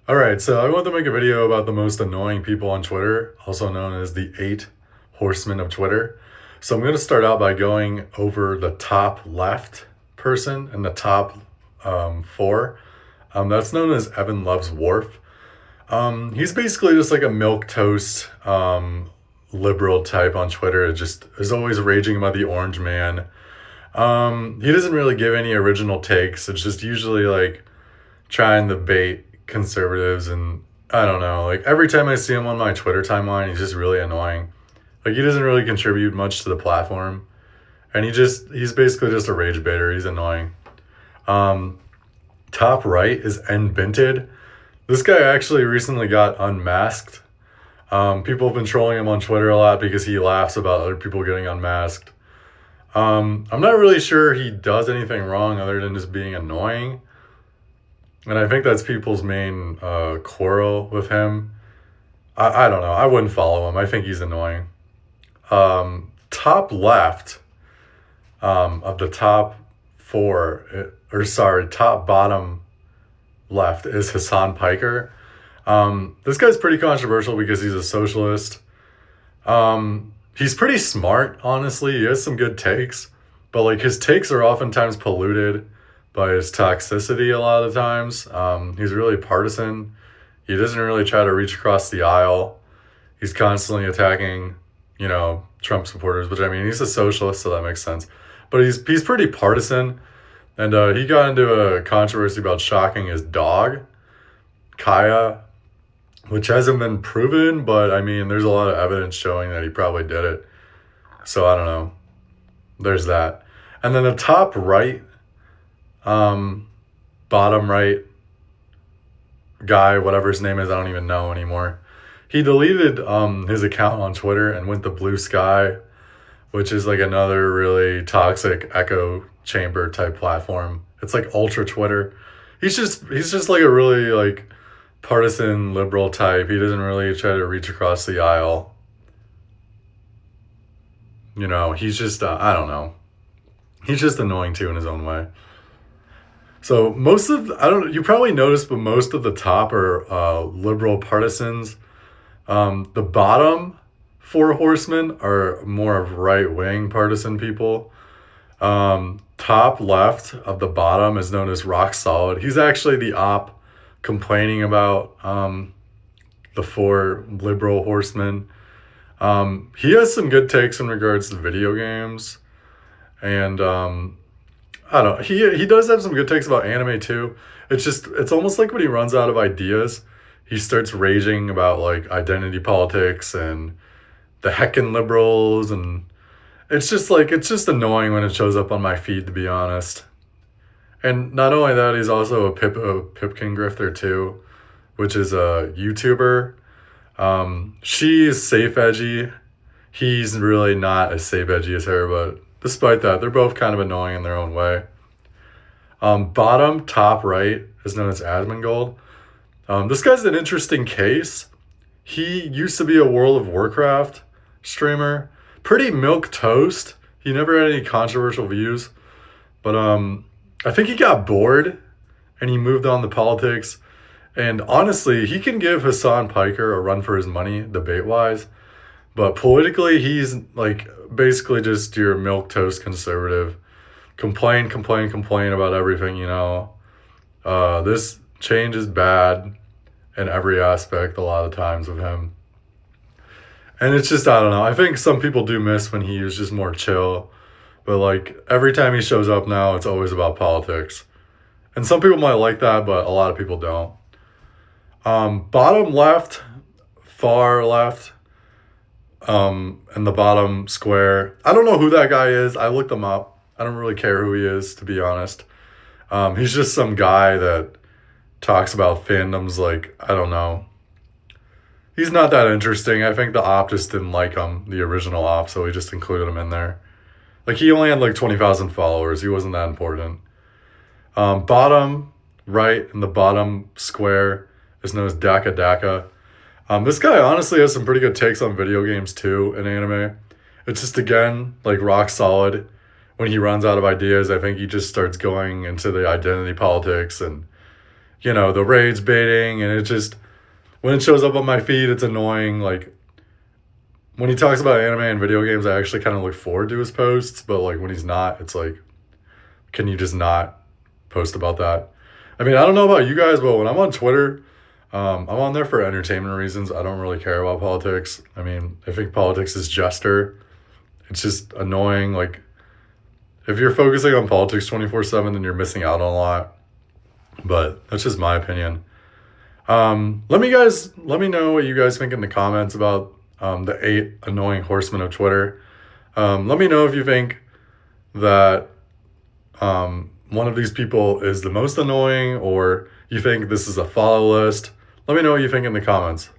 Alright, so I want to make a video about the most annoying people on Twitter, also known as the 8 horsemen of Twitter. So I'm going to start out by going over the top left person and the top four. That's known as Evan Loves Wharf. He's basically just like a milk toast liberal type on Twitter. It just is always raging about the orange man. He doesn't really give any original takes. It's just usually like trying to bait conservatives, and I don't know, like every time I see him on my Twitter timeline, he's just really annoying. Like he doesn't really contribute much to the platform, and he's basically just a rage baiter. He's annoying. Um Top right is Binted. This guy actually recently got unmasked. People have been trolling him on Twitter a lot because he laughs about other people getting unmasked. I'm not really sure he does anything wrong other than just being annoying. And I think that's people's main quarrel with him. I don't know. I wouldn't follow him. I think he's annoying. Top left of the top four, or sorry, top bottom left is Hassan Piker. This guy's pretty controversial because he's a socialist. He's pretty smart, honestly. He has some good takes, but like his takes are oftentimes polluted by his toxicity a lot of times. He's really partisan. He doesn't really try to reach across the aisle. He's constantly attacking, Trump supporters, which I mean, he's a socialist, so that makes sense. But he's pretty partisan, and he got into a controversy about shocking his dog, Kaya, which hasn't been proven, but I mean, there's a lot of evidence showing that he probably did it. So I don't know. There's that. And then the top right, bottom right guy, whatever his name is, I don't even know anymore. He deleted his account on Twitter and went to Blue Sky, which is like another really toxic echo chamber type platform. It's like ultra Twitter. He's just like a really like partisan liberal type. He doesn't really try to reach across the aisle. He's just I don't know. He's just annoying too in his own way. So most of I don't you probably noticed, but most of the top are liberal partisans. The bottom four horsemen are more of right wing partisan people. Top left of the bottom is known as Rock Solid. He's actually the op complaining about the four liberal horsemen. He has some good takes in regards to video games, and I don't know. He does have some good takes about anime too. It's almost like when he runs out of ideas, he starts raging about like identity politics and the heckin' liberals, and it's just annoying when it shows up on my feed, to be honest. And not only that, he's also a Pipkin grifter too, which is a YouTuber. She's safe edgy. He's really not as safe edgy as her, but despite that, they're both kind of annoying in their own way. Bottom top right is known as Asmongold. This guy's an interesting case. He used to be a World of Warcraft streamer, pretty milk toast. He never had any controversial views, but I think he got bored and he moved on to politics. And honestly, he can give Hassan Piker a run for his money, debate wise. But politically, he's like basically just your milk toast conservative. Complain about everything. This change is bad in every aspect a lot of times with him. And it's just, I don't know. I think some people do miss when he was just more chill. But like every time he shows up now, it's always about politics. And some people might like that, but a lot of people don't. Bottom left, far left, and the bottom square. I don't know who that guy is. I looked him up. I don't really care who he is, to be honest. He's just some guy that talks about fandoms like, I don't know. He's not that interesting. I think the op just didn't like him, the original op, so he just included him in there. Like, he only had like 20,000 followers. He wasn't that important. Bottom right in the bottom square is known as Daka Daka. This guy honestly has some pretty good takes on video games too in anime. It's just, again, like rock solid. When he runs out of ideas, I think he just starts going into the identity politics and the rage baiting, and it just, when it shows up on my feed, it's annoying. Like, when he talks about anime and video games, I actually kind of look forward to his posts, but like when he's not, it's like, can you just not post about that? I mean, I don't know about you guys, but when I'm on Twitter, I'm on there for entertainment reasons. I don't really care about politics. I mean, I think politics is jester. It's just annoying. Like, if you're focusing on politics 24/7, then you're missing out on a lot. But that's just my opinion. Let me know what you guys think in the comments about the 8 annoying horsemen of Twitter. Let me know if you think that one of these people is the most annoying, or you think this is a follow list. Let me know what you think in the comments.